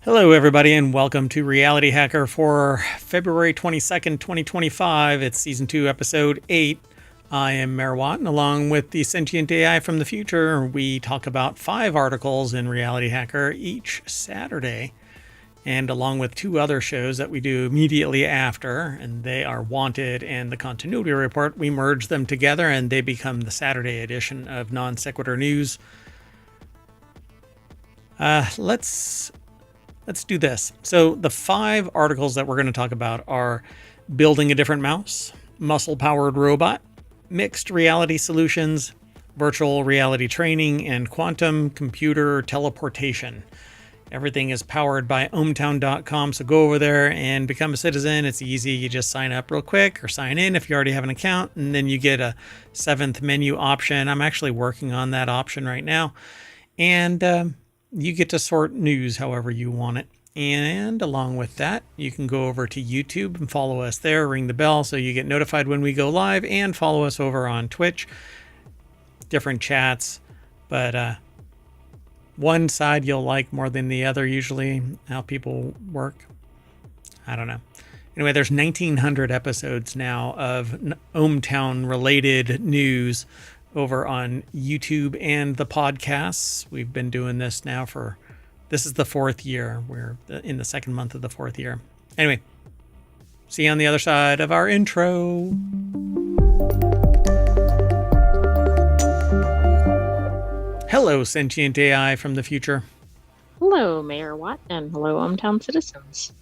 Hello, everybody, and welcome to Reality Hacker for February 22nd, 2025. It's Season 2, Episode 8. I am Mayor Watt, and along with the sentient AI from the future, we talk about 5 articles in Reality Hacker each Saturday, and along with 2 other shows that we do immediately after, and they are Wanted and the Continuity Report. We merge them together, and they become the Saturday edition of Non Sequitur News. Let's do this. So the 5 articles that we're going to talk about are building a different mouse, muscle-powered robot, mixed reality solutions, virtual reality training, and quantum computer teleportation. Everything is powered by ohmtown.com, so go over there and become a citizen. It's easy. You just sign up real quick or sign in if you already have an account, and then you get a 7th menu option. I'm actually working on that option right now. And you get to sort news however you want it. And along with that, you can go over to YouTube and follow us there, ring the bell so you get notified when we go live, and follow us over on Twitch. Different chats, but one side you'll like more than the other usually, how people work. I don't know. Anyway, there's 1,900 episodes now of ohmTown related news over on YouTube and the podcasts. We've been doing this now this is the 4th year. We're in the 2nd month of the 4th year. Anyway, see you on the other side of our intro. Hello, sentient AI from the future. Hello, Mayor Watt, and hello, ohmTown citizens.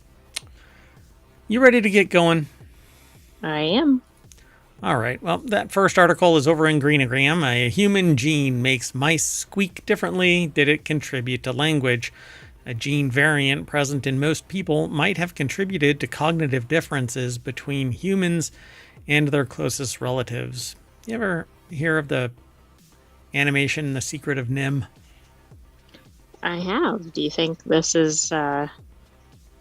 You ready to get going? I am. All right. Well, that first article is over in Greenagram. A human gene makes mice squeak differently. Did it contribute to language? A gene variant present in most people might have contributed to cognitive differences between humans and their closest relatives. You ever hear of the animation The Secret of NIMH? I have. Do you think this is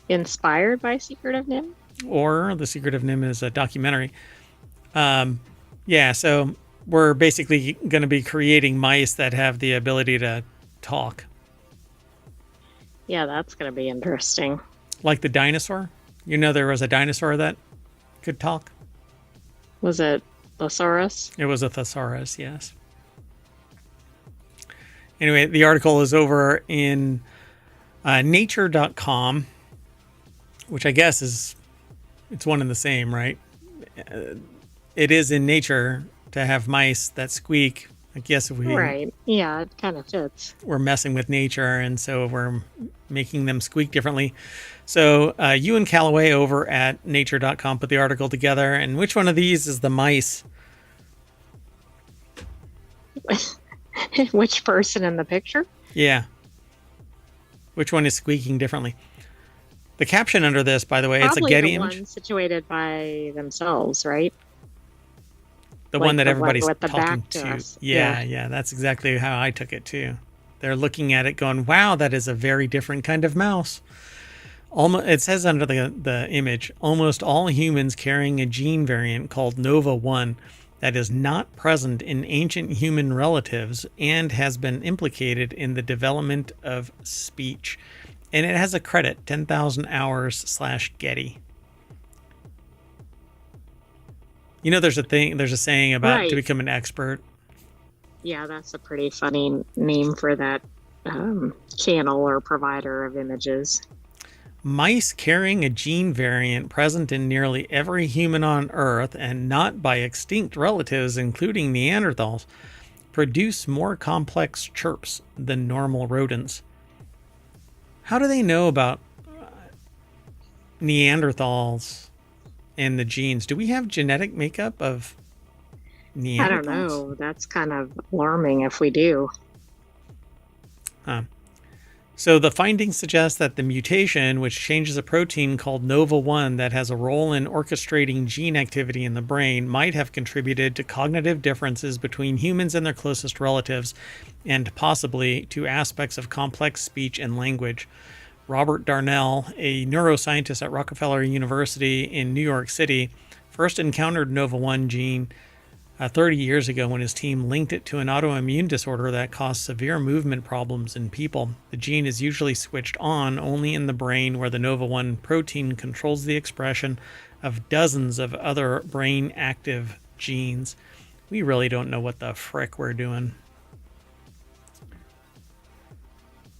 inspired by Secret of NIMH? Or The Secret of NIMH is a documentary. So we're basically going to be creating mice that have the ability to talk. Yeah, that's going to be interesting. Like the dinosaur? You know there was a dinosaur that could talk? Was it Thesaurus? It was a thesaurus, yes. Anyway, the article is over in nature.com, which I guess it's one and the same, right? It is in nature to have mice that squeak. I guess if right. Yeah, it kind of fits. We're messing with nature, and so we're making them squeak differently. So you and Callaway over at nature.com put the article together. And which one of these is the mice? Which person in the picture? Yeah. Which one is squeaking differently? The caption under this, by the way, probably it's a Getty the image. One situated by themselves, right? The one that everybody's talking to. Us. Yeah, that's exactly how I took it too. They're looking at it going, wow, that is a very different kind of mouse. It says under the image, almost all humans carrying a gene variant called Nova1 that is not present in ancient human relatives and has been implicated in the development of speech. And it has a credit, 10,000 hours /Getty. You know, there's a saying about right. To become an expert. Yeah, that's a pretty funny name for that channel or provider of images. Mice carrying a gene variant present in nearly every human on Earth and not by extinct relatives, including Neanderthals, produce more complex chirps than normal rodents. How do they know about Neanderthals and the genes? Do we have genetic makeup of Neanderthals? I don't know. That's kind of alarming if we do. So the findings suggest that the mutation, which changes a protein called Nova1 that has a role in orchestrating gene activity in the brain, might have contributed to cognitive differences between humans and their closest relatives, and possibly to aspects of complex speech and language. Robert Darnell, a neuroscientist at Rockefeller University in New York City, first encountered Nova1 gene 30 years ago when his team linked it to an autoimmune disorder that caused severe movement problems in people. The gene is usually switched on only in the brain, where the Nova1 protein controls the expression of dozens of other brain active genes. We really don't know what the frick we're doing.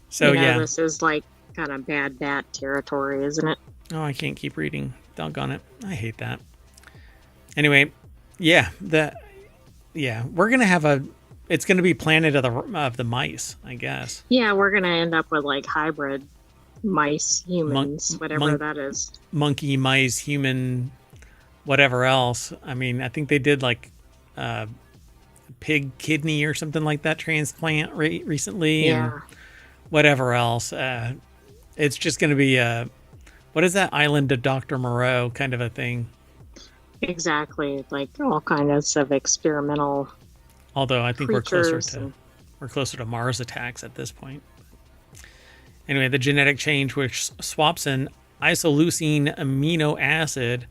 So yeah, this is like kind of bad bat territory, isn't it? Oh, I can't keep reading. Doggone it. I hate that. Anyway, yeah, we're gonna have it's gonna be Planet of the Mice, I guess. Yeah, we're gonna end up with like hybrid mice, humans, whatever that is. Monkey, mice, human, whatever else. I mean, I think they did like pig kidney or something like that transplant recently. Yeah. And whatever else. It's just going to be what is that, Island of Dr. Moreau kind of a thing. Exactly, like all kinds of experimental. Although I think we're closer to Mars attacks at this point. Anyway, the genetic change, which swaps an isoleucine amino acid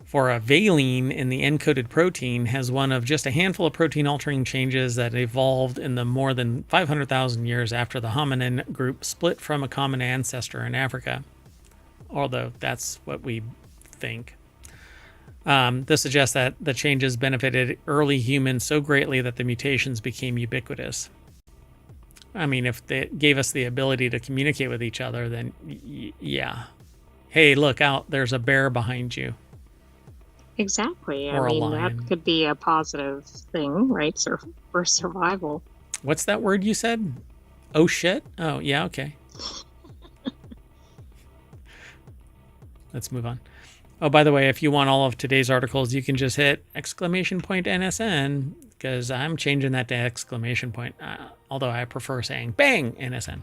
for a valine in the encoded protein, has one of just a handful of protein-altering changes that evolved in the more than 500,000 years after the hominin group split from a common ancestor in Africa. Although that's what we think. This suggests that the changes benefited early humans so greatly that the mutations became ubiquitous. I mean, if they gave us the ability to communicate with each other, then yeah. Hey, look out, there's a bear behind you. Exactly. I mean, that could be a positive thing, right? For survival. What's that word you said? Oh, shit? Oh, yeah, okay. Let's move on. Oh, by the way, if you want all of today's articles, you can just hit !NSN, because I'm changing that to !, although I prefer saying bang NSN.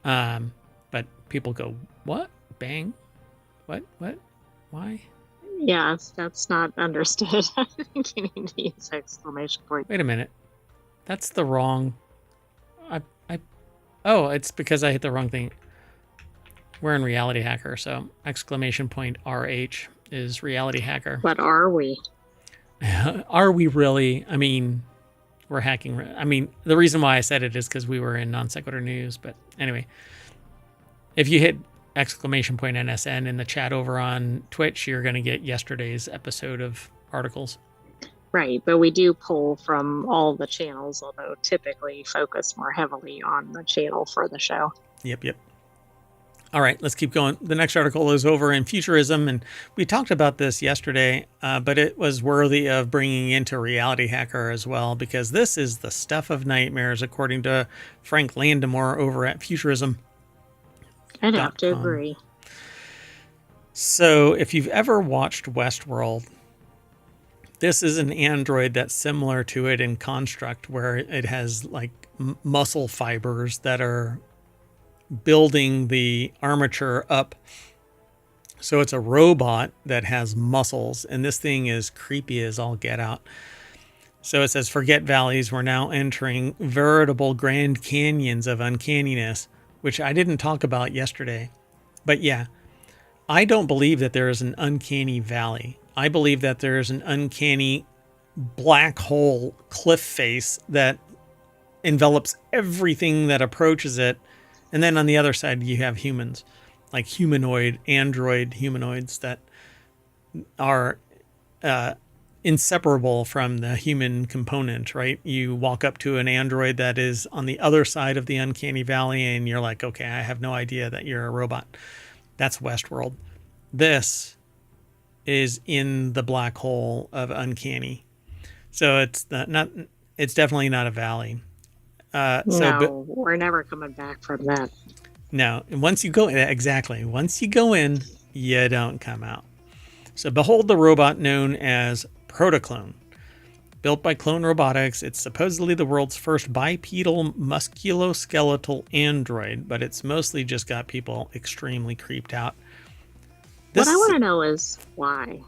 But people go, what? Bang? What? Why? Yeah, that's not understood. I think you need to use ! Wait a minute. That's the wrong... Oh, it's because I hit the wrong thing. We're in RealityHacker, so !RH is RealityHacker. But are we? Are we really? I mean, we're hacking. I mean, the reason why I said it is because we were in Non Sequitur News. But anyway, if you hit !NSN in the chat over on Twitch, you're going to get yesterday's episode of articles. Right, but we do pull from all the channels, although typically focus more heavily on the channel for the show. Yep. All right, let's keep going. The next article is over in Futurism, and we talked about this yesterday, but it was worthy of bringing into RealityHacker as well, because this is the stuff of nightmares, according to Frank Landemore over at Futurism. I'd have to agree. So if you've ever watched Westworld, this is an android that's similar to it in construct, where it has like muscle fibers that are building the armature up. So it's a robot that has muscles, and this thing is creepy as all get out. So it says, forget valleys, we're now entering veritable Grand Canyons of uncanniness, which I didn't talk about yesterday. But yeah, I don't believe that there is an uncanny valley. I believe that there is an uncanny black hole cliff face that envelops everything that approaches it. And then on the other side, you have humans, like android humanoids that are inseparable from the human component, right? You walk up to an android that is on the other side of the uncanny valley, and you're like, okay, I have no idea that you're a robot. That's Westworld. This is in the black hole of uncanny. So it's definitely not a valley. No, we're never coming back from that. No, and once you go in, you don't come out. So behold the robot known as Protoclone. Built by Clone Robotics, it's supposedly the world's first bipedal musculoskeletal android, but it's mostly just got people extremely creeped out. What I want to know is why.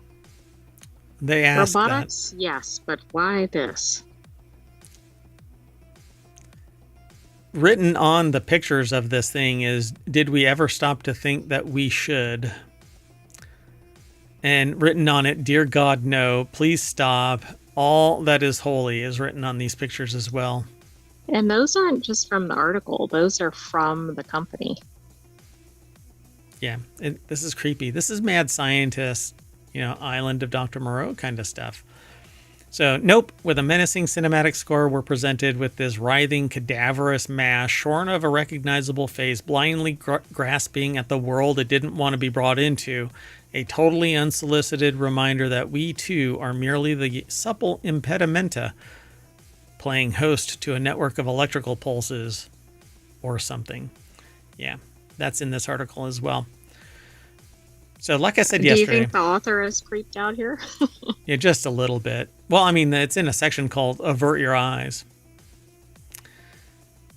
They asked robotics, yes, but why this? Written on the pictures of this thing is, did we ever stop to think that we should? And written on it, dear God, no, please stop. All that is holy is written on these pictures as well. And those aren't just from the article, those are from the company. Yeah, this is creepy. This is mad scientist, Island of Dr. Moreau kind of stuff. So, nope, with a menacing cinematic score, we're presented with this writhing, cadaverous mass, shorn of a recognizable face, blindly grasping at the world it didn't want to be brought into. A totally unsolicited reminder that we, too, are merely the supple impedimenta playing host to a network of electrical pulses or something. Yeah, that's in this article as well. So like I said yesterday... Do you think the author is creeped out here? Yeah, just a little bit. Well, I mean, it's in a section called Avert Your Eyes.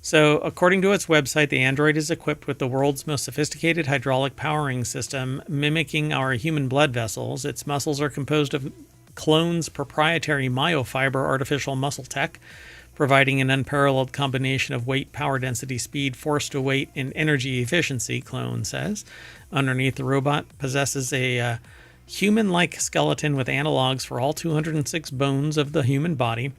So according to its website, the Android is equipped with the world's most sophisticated hydraulic powering system, mimicking our human blood vessels. Its muscles are composed of Clone's proprietary myofiber artificial muscle tech, providing an unparalleled combination of weight, power density, speed, force to weight, and energy efficiency, Clone says. Underneath, the robot possesses a human-like skeleton with analogs for all 206 bones of the human body.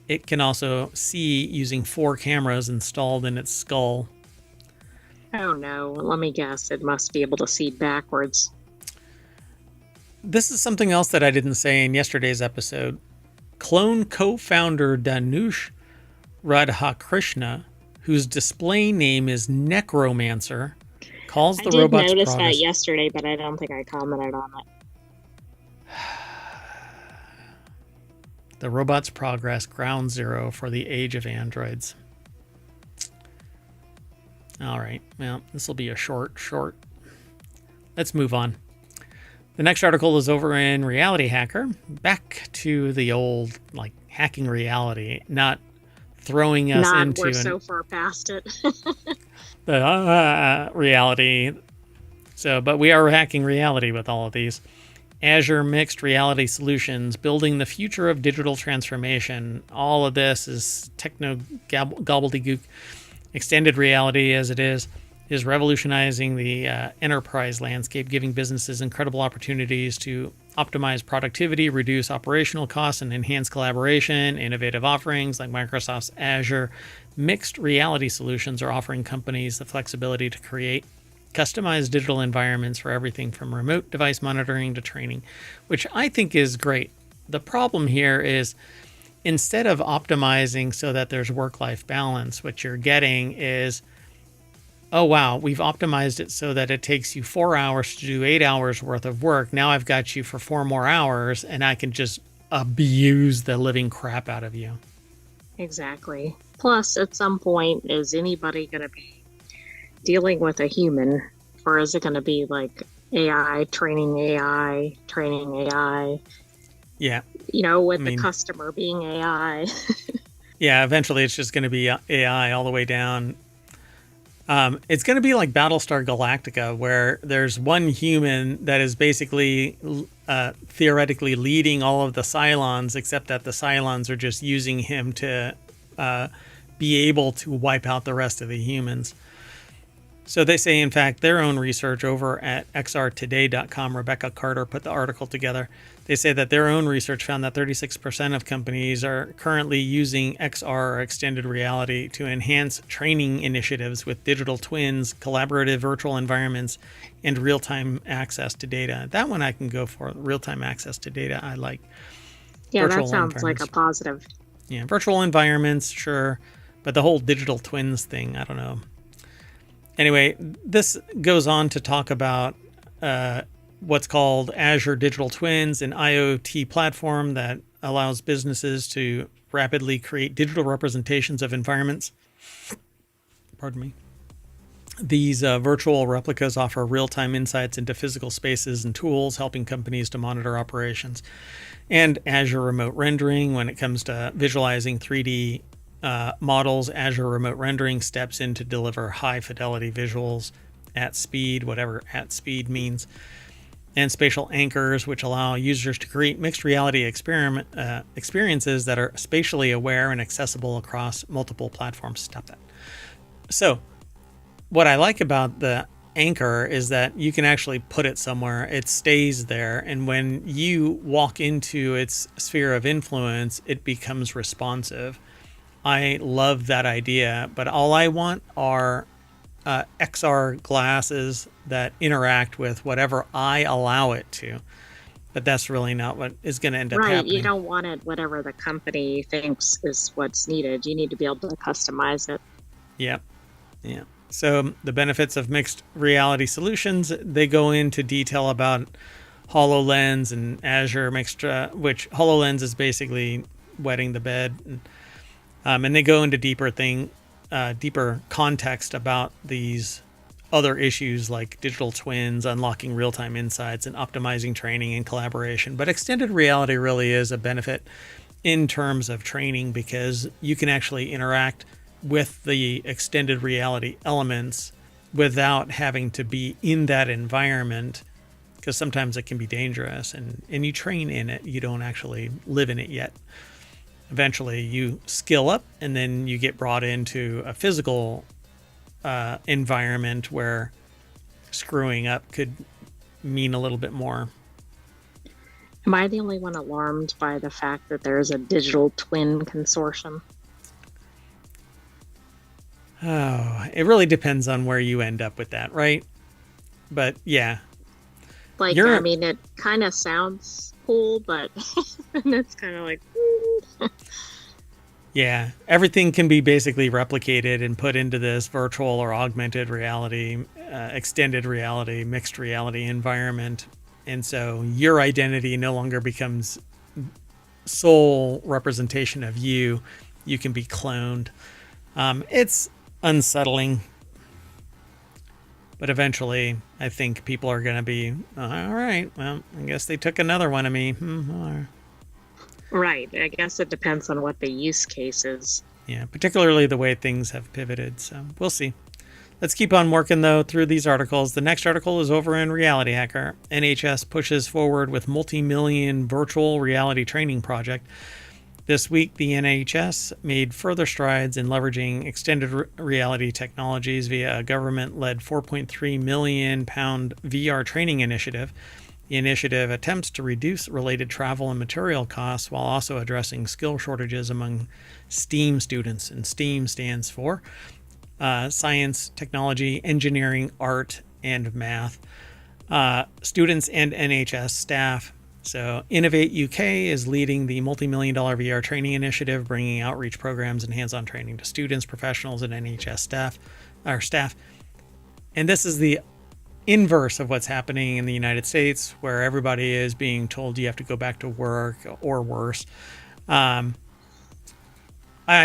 It can also see using 4 cameras installed in its skull. Oh no, let me guess. It must be able to see backwards. This is something else that I didn't say in yesterday's episode. Clone co-founder Danush Radhakrishna, whose display name is Necromancer, calls the robot's progress... I did notice that yesterday, but I don't think I commented on it. The robot's progress, ground zero for the age of androids. All right, well, this will be a short. Let's move on. The next article is over in RealityHacker. Back to the old, hacking reality, not throwing us into... We're so far past it. The reality. So, but we are hacking reality with all of these. Azure Mixed Reality Solutions, building the future of digital transformation. All of this is techno gobbledygook. Extended reality, as it is revolutionizing the enterprise landscape, giving businesses incredible opportunities to optimize productivity, reduce operational costs, and enhance collaboration. Innovative offerings like Microsoft's Azure Mixed Reality Solutions are offering companies the flexibility to create customized digital environments for everything from remote device monitoring to training, which I think is great. The problem here is, instead of optimizing so that there's work-life balance, what you're getting is, oh wow, we've optimized it so that it takes you 4 hours to do 8 hours worth of work. Now I've got you for 4 more hours and I can just abuse the living crap out of you. Exactly. Plus, at some point, is anybody going to be dealing with a human, or is it going to be like AI training AI? Yeah. With the customer being AI. Yeah, eventually it's just going to be AI all the way down. It's going to be like Battlestar Galactica, where there's one human that is basically theoretically leading all of the Cylons, except that the Cylons are just using him to be able to wipe out the rest of the humans. So they say, in fact, their own research over at xrtoday.com, Rebecca Carter put the article together. They say that their own research found that 36% of companies are currently using XR, or extended reality, to enhance training initiatives with digital twins, collaborative virtual environments, and real-time access to data. That one I can go for. Real-time access to data, I like. Yeah, that sounds like a positive. Yeah, virtual environments, sure. But the whole digital twins thing, I don't know. Anyway, this goes on to talk about what's called Azure Digital Twins, an IoT platform that allows businesses to rapidly create digital representations of environments. Pardon me. These virtual replicas offer real-time insights into physical spaces and tools, helping companies to monitor operations. And Azure Remote Rendering, when it comes to visualizing 3D models, Azure Remote Rendering steps in to deliver high-fidelity visuals at speed, whatever at speed means. And spatial anchors, which allow users to create mixed reality experiences that are spatially aware and accessible across multiple platforms. Stop that. So, what I like about the anchor is that you can actually put it somewhere. It stays there. And when you walk into its sphere of influence, it becomes responsive. I love that idea, but all I want are XR glasses that interact with whatever I allow it to. But that's really not what is going to end up happening. You don't want it whatever the company thinks is what's needed. You need to be able to customize it. Yeah. So the benefits of mixed reality solutions, they go into detail about HoloLens and Azure mixed, which HoloLens is basically wetting the bed. And they go into deeper context about these other issues like digital twins, unlocking real-time insights, and optimizing training and collaboration. But extended reality really is a benefit in terms of training because you can actually interact with the extended reality elements without having to be in that environment, because sometimes it can be dangerous and you train in it. You don't actually live in it yet. Eventually you skill up and then you get brought into a physical environment where screwing up could mean a little bit more. Am I the only one alarmed by the fact that there's a digital twin consortium? Oh, it really depends on where you end up with that, right? But yeah. Like, I mean, it kind of sounds cool, but it's kind of like... Yeah, everything can be basically replicated and put into this virtual or augmented reality, extended reality, mixed reality environment. And so your identity no longer becomes sole representation of you. You can be cloned. It's unsettling. But eventually, I think people are going to be, all right, well, I guess they took another one of me. Right. I guess it depends on what the use case is. Yeah, particularly the way things have pivoted. So we'll see. Let's keep on working, though, through these articles. The next article is over in RealityHacker. NHS pushes forward with multi-million virtual reality training project. This week, the NHS made further strides in leveraging extended reality technologies via a government-led £4.3 million VR training initiative. The initiative attempts to reduce related travel and material costs while also addressing skill shortages among STEAM students. And STEAM stands for science, technology, engineering, art, and math. Students and NHS staff. So Innovate UK is leading the multi-million-dollar VR training initiative, bringing outreach programs and hands-on training to students, professionals, and NHS staff. And this is the inverse of what's happening in the United States, where everybody is being told you have to go back to work or worse. I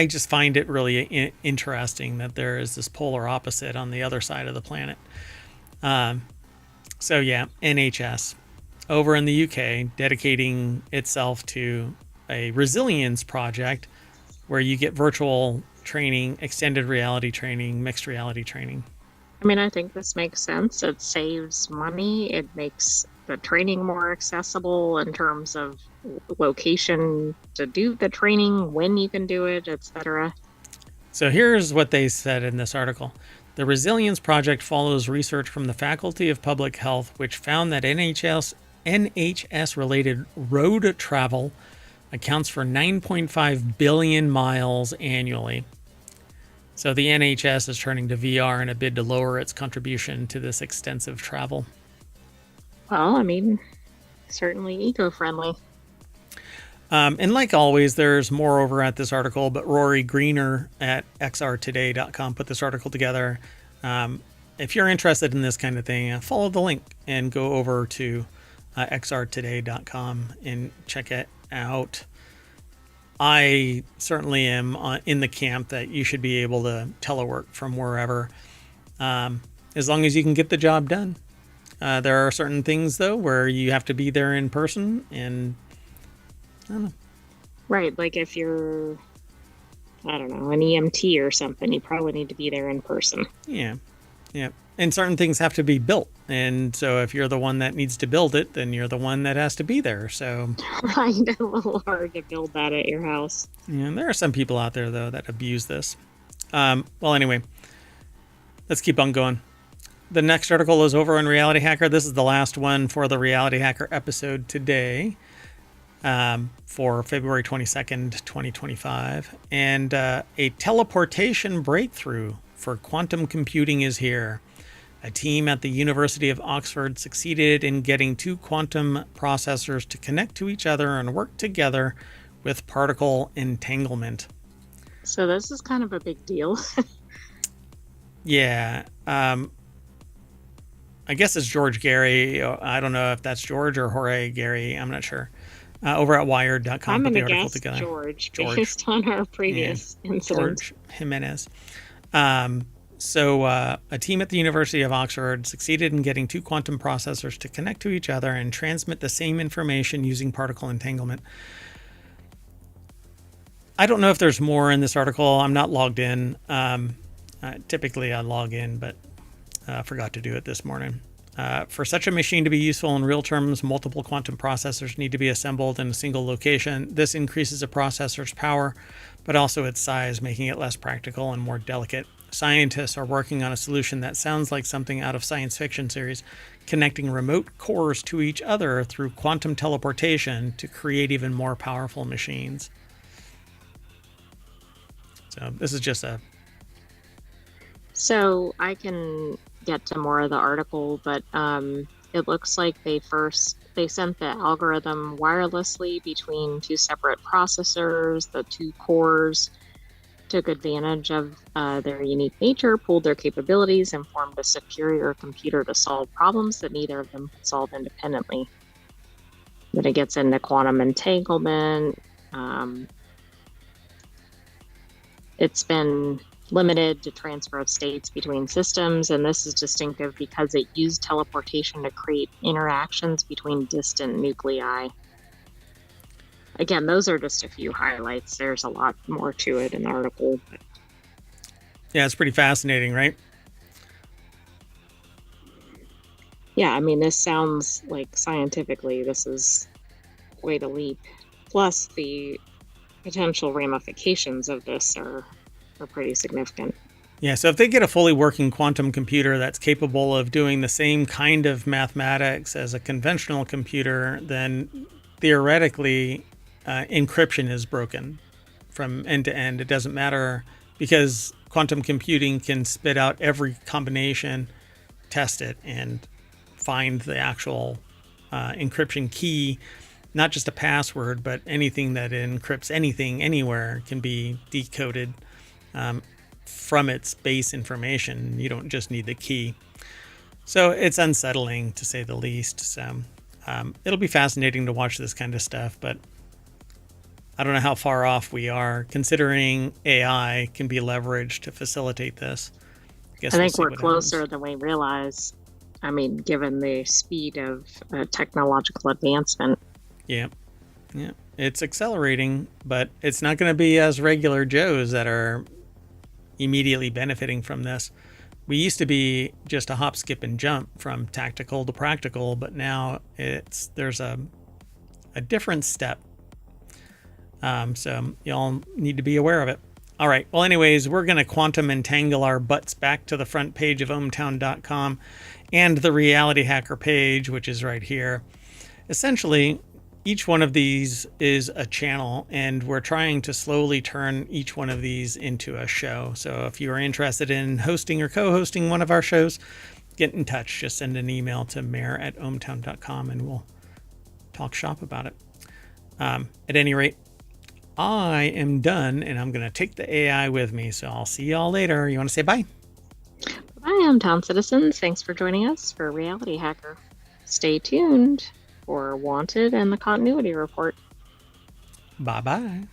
just find it really interesting that there is this polar opposite on the other side of the planet. So yeah, NHS over in the UK dedicating itself to a resilience project where you get virtual training, extended reality training, mixed reality training. I mean, I think this makes sense. It saves money. It makes the training more accessible in terms of location to do the training, when you can do it, etc. So here's what they said in this article. The Resilience Project follows research from the Faculty of Public Health, which found that NHS-related road travel accounts for 9.5 billion miles annually. So the NHS is turning to VR in a bid to lower its contribution to this extensive travel. Well, I mean, certainly eco-friendly. And like always, there's more over at this article, but Rory Greener at xrtoday.com put this article together. If you're interested in this kind of thing, follow the link and go over to xrtoday.com and check it out. I certainly am in the camp that you should be able to telework from wherever, as long as you can get the job done. There are certain things, though, where you have to be there in person, and I don't know. Right, like if you're, I don't know, an EMT or something, you probably need to be there in person. Yeah. And certain things have to be built. And so if you're the one that needs to build it, then you're the one that has to be there. So right, a little hard to build that at your house. Yeah, there are some people out there, though, that abuse this. Well, anyway, let's keep on going. the next article is over on Reality Hacker. This is the last one for the Reality Hacker episode today, for February 22nd, 2025. And a teleportation breakthrough for quantum computing is here. A team at the University of Oxford succeeded in getting two quantum processors to connect to each other and work together with particle entanglement. So this is kind of a big deal. Yeah. I guess it's George Gary. I don't know if that's George or Jorge Gary. I'm not sure. Over at Wired.com. I'm put going the to article guess together. George, based on our previous incident. George Jimenez. So a team at the University of Oxford succeeded in getting two quantum processors to connect to each other and transmit the same information using particle entanglement. I don't know if there's more in this article. I'm not logged in. Typically I log in, but forgot to do it this morning. For such a machine to be useful in real terms, multiple quantum processors need to be assembled in a single location. This increases a processor's power, but also its size, making it less practical and more delicate. Scientists are working on a solution that sounds like something out of science fiction series, connecting remote cores to each other through quantum teleportation to create even more powerful machines. So this is just a... So I can get to more of the article, but it looks like they sent the algorithm wirelessly between two separate processors. The two cores took advantage of their unique nature, pooled their capabilities, and formed a superior computer to solve problems that neither of them could solve independently. Then it gets into quantum entanglement. It's been limited to transfer of states between systems, and this is distinctive because it used teleportation to create interactions between distant nuclei. Again, those are just a few highlights. There's a lot more to it in the article. But... Yeah, it's pretty fascinating, right? Yeah, I mean, this sounds like scientifically this is quite a leap. Plus, the potential ramifications of this are pretty significant. Yeah, so if they get a fully working quantum computer that's capable of doing the same kind of mathematics as a conventional computer, then theoretically encryption is broken from end to end. It doesn't matter because quantum computing can spit out every combination, test it, and find the actual encryption key. Not just a password, but anything that encrypts anything anywhere can be decoded from its base information. You don't just need the key. So it's unsettling, to say the least. So it'll be fascinating to watch this kind of stuff, but I don't know how far off we are, considering AI can be leveraged to facilitate this. I think we're closer than we realize. I mean, given the speed of technological advancement. Yeah. It's accelerating, but it's not going to be as regular Joes that are immediately benefiting from this. We used to be just a hop, skip, and jump from tactical to practical, but now there's a different step. So y'all need to be aware of it. All right. Well, anyways, we're going to quantum entangle our butts back to the front page of ohmtown.com and the Reality Hacker page, which is right here. Essentially, each one of these is a channel, and we're trying to slowly turn each one of these into a show. So if you are interested in hosting or co-hosting one of our shows, get in touch. Just send an email to mayor@ohmtown.com and we'll talk shop about it. At any rate, I am done, and I'm going to take the AI with me. So I'll see y'all later. You want to say bye? Bye, hometown citizens. Thanks for joining us for Reality Hacker. Stay tuned for Wanted and the Continuity Report. Bye-bye.